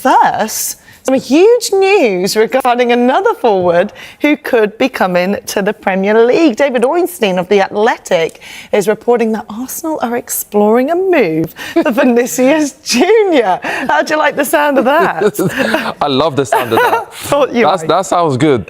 first, some huge news regarding another forward who could be coming to the Premier League. David Ornstein of The Athletic is reporting that Arsenal are exploring a move for Vinicius Junior. How'd you like the sound of that? I love the sound of that. That sounds good.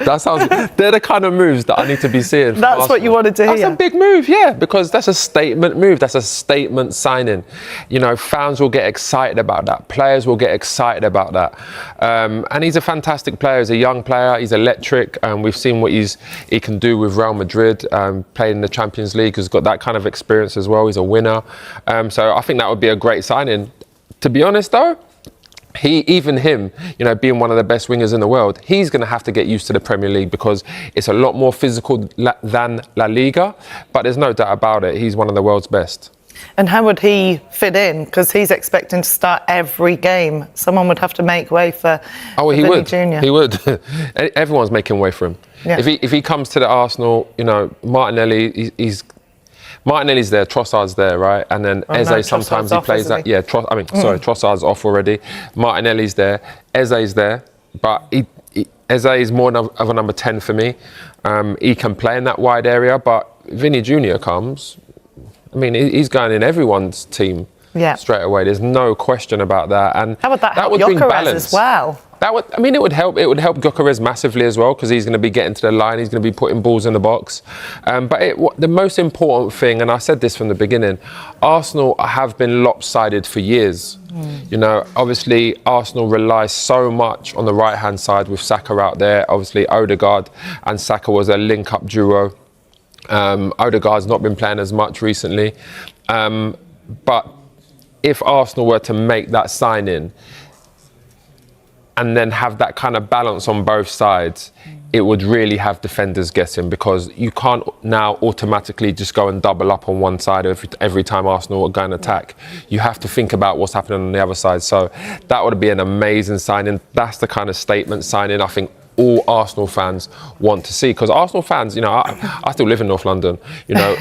They're the kind of moves that I need to be seeing. That's what you wanted to hear. That's a big move, yeah, because that's a statement move. That's a statement signing. You know, fans will get excited about that. Players will get excited about that. And he's a fantastic player. He's a young player. He's electric. We've seen what he can do with Real Madrid, playing in the Champions League. He's got that kind of experience as well. He's a winner. So I think that would be a great signing. To be honest, though, even him, you know, being one of the best wingers in the world, he's going to have to get used to the Premier League because it's a lot more physical than La Liga. But there's no doubt about it. He's one of the world's best. And how would he fit in? Because he's expecting to start every game. Someone would have to make way for Vinny Junior. He would. Everyone's making way for him. Yeah. If he comes to the Arsenal, you know, Martinelli's there, Trossard's there, right? And then Eze sometimes he plays that. Yeah, Trossard's off already. Martinelli's there. Eze's there, but Eze is more of a number 10 for me. He can play in that wide area, but Vinny Junior comes. I mean, he's going in everyone's team straight away. There's no question about that. And how would that help Gyökeres as well? It would help. It would help Gyökeres massively as well because he's going to be getting to the line. He's going to be putting balls in the box. But the most important thing, and I said this from the beginning, Arsenal have been lopsided for years. You know, obviously Arsenal rely so much on the right-hand side with Saka out there. Obviously Odegaard and Saka was a link-up duo. Odegaard's not been playing as much recently, but if Arsenal were to make that signing and then have that kind of balance on both sides, it would really have defenders guessing because you can't now automatically just go and double up on one side every time Arsenal are going to attack. You have to think about what's happening on the other side. So that would be an amazing signing. That's the kind of statement signing I think all Arsenal fans want to see, because Arsenal fans, you know, I still live in North London, you know,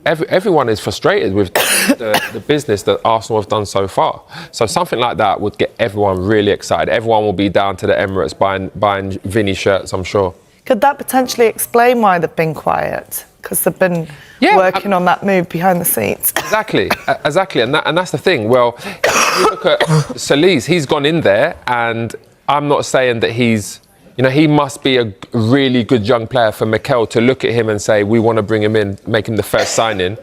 everyone is frustrated with the business that Arsenal have done so far. So something like that would get everyone really excited. Everyone will be down to the Emirates buying Vinny shirts, I'm sure. Could that potentially explain why they've been quiet? Because they've been working on that move behind the scenes. Exactly, and that's the thing. Well, you look at Solis, he's gone in there, and I'm not saying that he's, you know, he must be a really good young player for Mikel to look at him and say, we want to bring him in, make him the first signing.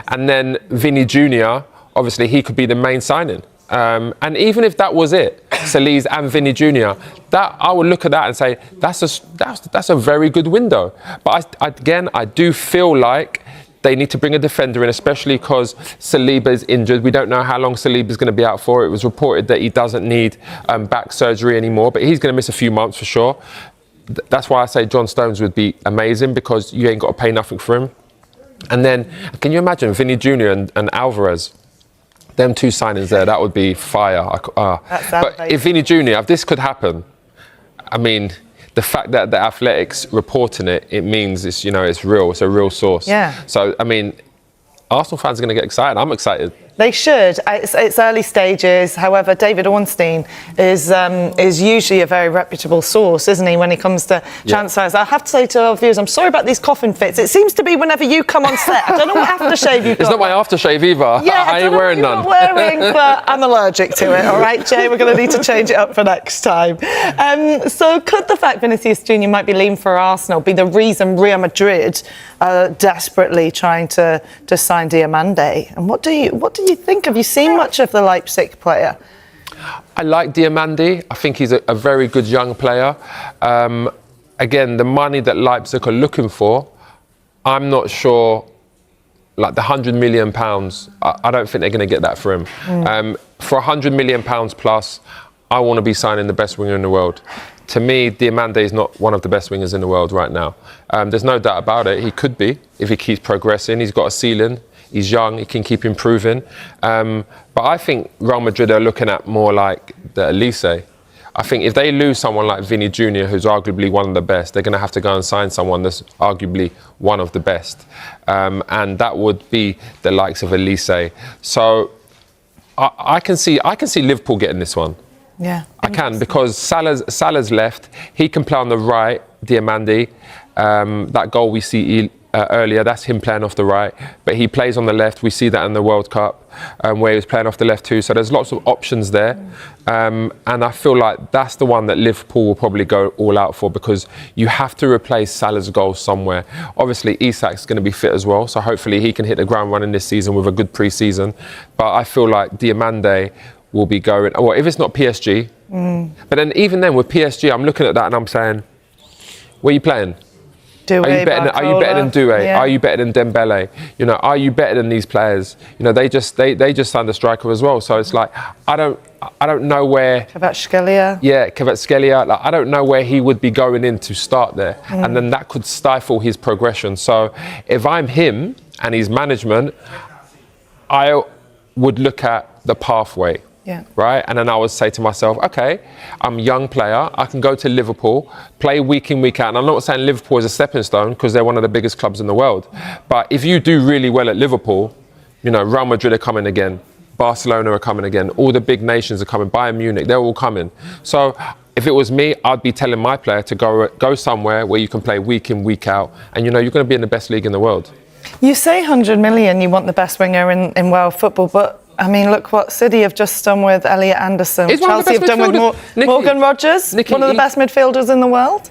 And then Vinny Junior, obviously he could be the main signing. And even if that was it, Solis and Vinny Junior, that I would look at that and say, that's a very good window. But I do feel like they need to bring a defender in, especially because Saliba is injured. We don't know how long Saliba is going to be out for. It was reported that he doesn't need back surgery anymore, but he's going to miss a few months for sure. That's why I say John Stones would be amazing, because you ain't got to pay nothing for him. And then, can you imagine Vinny Junior and Alvarez? Them two signings there, that would be fire. But if Vinny Junior, if this could happen, I mean, the fact that the Athletics reporting it means it's, you know, it's real. It's a real source. Yeah. So, I mean, Arsenal fans are going to get excited. I'm excited. They should. It's early stages. However, David Ornstein is usually a very reputable source, isn't he, when it comes to transfers? I have to say to our viewers, I'm sorry about these coughing fits. It seems to be whenever you come on set. I don't know what aftershave you've got. It's not my aftershave either. Yeah, I ain't wearing none. I'm not wearing, but I'm allergic to it. All right, Jay, we're going to need to change it up for next time. So could the fact Vinicius Junior might be leaving for Arsenal be the reason Real Madrid are desperately trying to sign Diamonde? And what do you think? Have you seen much of the Leipzig player? I like Diamonde. I think he's a very good young player. Again, the money that Leipzig are looking for, I'm not sure, like the £100 million, I don't think they're going to get that for him. For £100 million plus, I want to be signing the best winger in the world. To me, Diamonde is not one of the best wingers in the world right now. There's no doubt about it. He could be if he keeps progressing. He's got a ceiling. He's young. He can keep improving. But I think Real Madrid are looking at more like the Elise. I think if they lose someone like Vinny Junior, who's arguably one of the best, they're going to have to go and sign someone that's arguably one of the best. And that would be the likes of Elise. So I can see Liverpool getting this one. Yeah. I can, because Salah's left. He can play on the right, Diamonde. That goal we see earlier, that's him playing off the right. But he plays on the left. We see that in the World Cup, where he was playing off the left too. So there's lots of options there. And I feel like that's the one that Liverpool will probably go all out for, because you have to replace Salah's goal somewhere. Obviously, Isak's going to be fit as well. So hopefully he can hit the ground running this season with a good pre-season. But I feel like Diamonde will be going, well, if it's not PSG. But then even then with PSG, I'm looking at that and I'm saying, where are you playing? Are you better than Doué? Yeah. Are you better than Dembele? You know, are you better than these players? You know, they just signed a striker as well. So it's like, I don't know where. Kvaratskhelia. Yeah, Kvaratskhelia. Like, I don't know where he would be going in to start there, and then that could stifle his progression. So if I'm him and his management, I would look at the pathway. Yeah. Right? And then I would say to myself, okay, I'm a young player. I can go to Liverpool, play week in, week out. And I'm not saying Liverpool is a stepping stone, because they're one of the biggest clubs in the world. But if you do really well at Liverpool, you know, Real Madrid are coming again. Barcelona are coming again. All the big nations are coming. Bayern Munich, they're all coming. So if it was me, I'd be telling my player to go somewhere where you can play week in, week out. And, you know, you're going to be in the best league in the world. You say 100 million, you want the best winger in world football, but I mean, look what City have just done with Elliot Anderson. Chelsea have done with Morgan Rogers, one of the best midfielders in the world.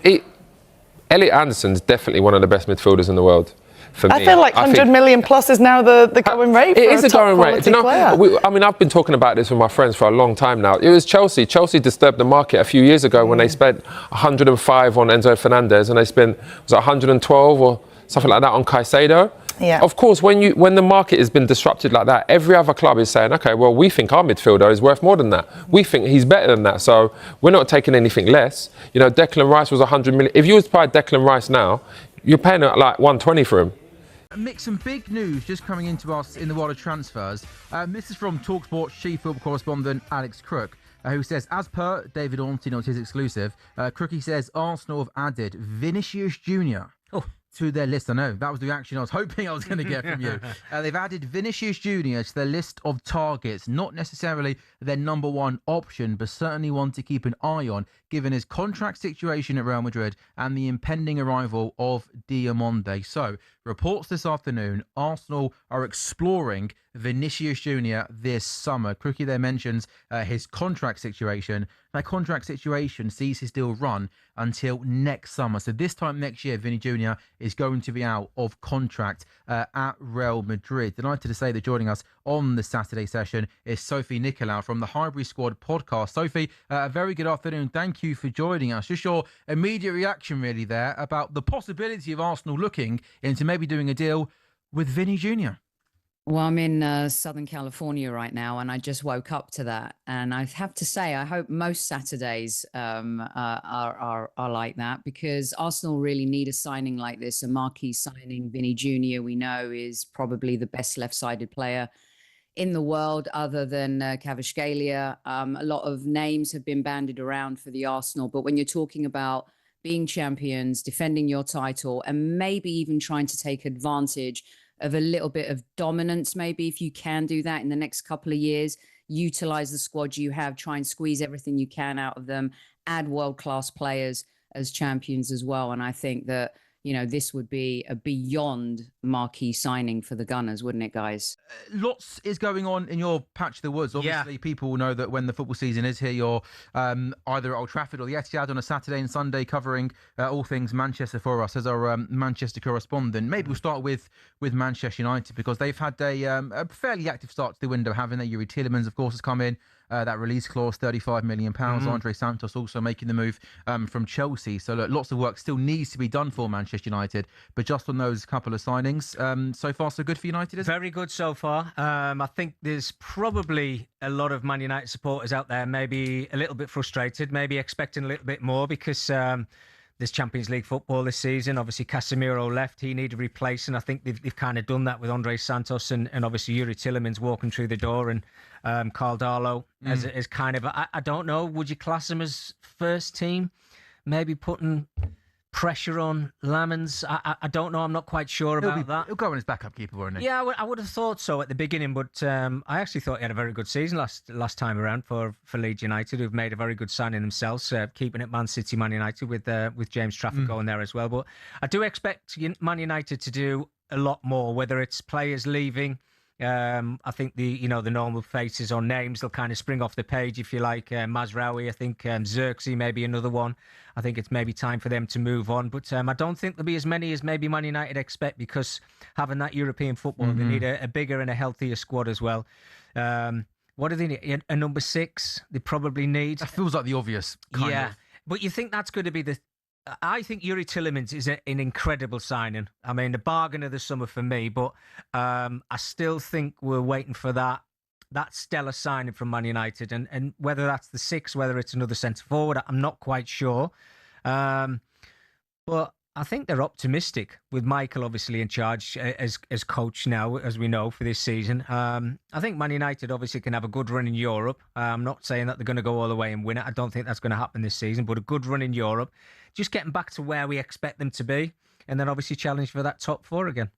Elliot Anderson's definitely one of the best midfielders in the world. For me, I feel like 100 million plus is now the going rate for a top quality player. I mean, I've been talking about this with my friends for a long time now. It was Chelsea. Chelsea disturbed the market a few years ago when they spent 105 on Enzo Fernandez, and they spent, was it 112 or something like that on Caicedo? Yeah. Of course, when the market has been disrupted like that, every other club is saying, okay, well, we think our midfielder is worth more than that. We think he's better than that. So we're not taking anything less. You know, Declan Rice was 100 million. If you was to buy Declan Rice now, you're paying like 120 for him. Mick, some big news just coming into us in the world of transfers. This is from TalkSport's chief football correspondent, Alex Crook, who says, as per David Ornstein on his exclusive, Crookie says Arsenal have added Vinicius Junior. To their list. I know that was the reaction I was hoping I was going to get from you. They've added Vinicius Junior to their list of targets, not necessarily their number one option, but certainly one to keep an eye on, given his contract situation at Real Madrid and the impending arrival of Diamonde. So, reports this afternoon, Arsenal are exploring Vinicius Junior this summer. Crookie there mentions his contract situation. That contract situation sees his deal run until next summer. So this time next year, Vinny Junior is going to be out of contract at Real Madrid. Delighted to say that joining us on the Saturday session is Sophie Nicolau from the Highbury Squad podcast. Sophie, a very good afternoon. Thank you for joining us. Just your immediate reaction really there about the possibility of Arsenal looking into maybe doing a deal with Vinny Junior. Well, I'm in Southern California right now, and I just woke up to that. And I have to say, I hope most Saturdays are like that, because Arsenal really need a signing like this, a marquee signing. Vinny Junior, we know, is probably the best left-sided player in the world, other than Kvaratskhelia. A lot of names have been bandied around for the Arsenal, but when you're talking about being champions, defending your title, and maybe even trying to take advantage of a little bit of dominance, maybe if you can do that in the next couple of years, utilize the squad you have, try and squeeze everything you can out of them, add world-class players as champions as well. And I think that, you know, this would be a beyond marquee signing for the Gunners, wouldn't it, guys? Lots is going on in your patch of the woods. Obviously, people know that when the football season is here, you're either at Old Trafford or the Etihad on a Saturday and Sunday covering all things Manchester for us as our Manchester correspondent. Maybe we'll start with Manchester United, because they've had a fairly active start to the window, haven't they? Yuri Tielemans, of course, has come in. That release clause, £35 million. Andre Santos also making the move from Chelsea. So look, lots of work still needs to be done for Manchester United. But just on those couple of signings, so far so good for United, isn't it? Very good so far. I think there's probably a lot of Man United supporters out there maybe a little bit frustrated, maybe expecting a little bit more, because there's Champions League football this season. Obviously, Casemiro left. He needed replacing. I think they've kind of done that with Andre Santos and obviously Yuri Tielemans walking through the door, and Carl Darlow as kind of, I don't know, would you class him as first team? Maybe putting pressure on Lamens. I don't know. I'm not quite sure about that. He'll go on his backup keeper, won't he? Yeah, I would have thought so at the beginning, but I actually thought he had a very good season last time around for Leeds United, who've made a very good signing themselves, keeping it Man City, Man United with James Trafford going there as well. But I do expect Man United to do a lot more, whether it's players leaving. I think the normal faces or names, they'll kind of spring off the page, if you like. Mazraoui, I think Xerxes may be another one. I think it's maybe time for them to move on. But I don't think there'll be as many as maybe Man United expect, because having that European football, they need a bigger and a healthier squad as well. What do they need? A number 6 they probably need. That feels like the obvious kind of. But you think that's going to be I think Yuri Tillemans is an incredible signing. I mean, the bargain of the summer for me, but I still think we're waiting for that stellar signing from Man United. And whether that's the 6, whether it's another centre-forward, I'm not quite sure. But I think they're optimistic with Michael obviously in charge as coach now, as we know, for this season. I think Man United obviously can have a good run in Europe. I'm not saying that they're going to go all the way and win it. I don't think that's going to happen this season, but a good run in Europe. Just getting back to where we expect them to be, and then obviously challenge for that top 4 again.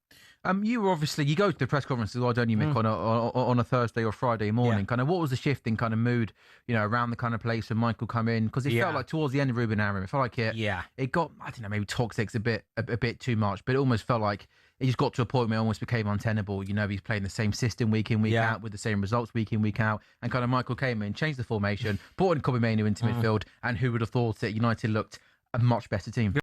You were obviously, you go to the press conferences, why don't you, Mick, on a Thursday or Friday morning? Yeah. Kind of, what was the shift in kind of mood, around the kind of place when Michael come in? Because it felt like towards the end of Ruben Amorim, it felt like it got, I don't know, maybe toxic's a bit too much, but it almost felt like it just got to a point where it almost became untenable. He's playing the same system week in, week out, with the same results week in, week out, and kind of Michael came in, changed the formation, brought in Kobe Mainoo into midfield, and who would have thought that United looked a much better team?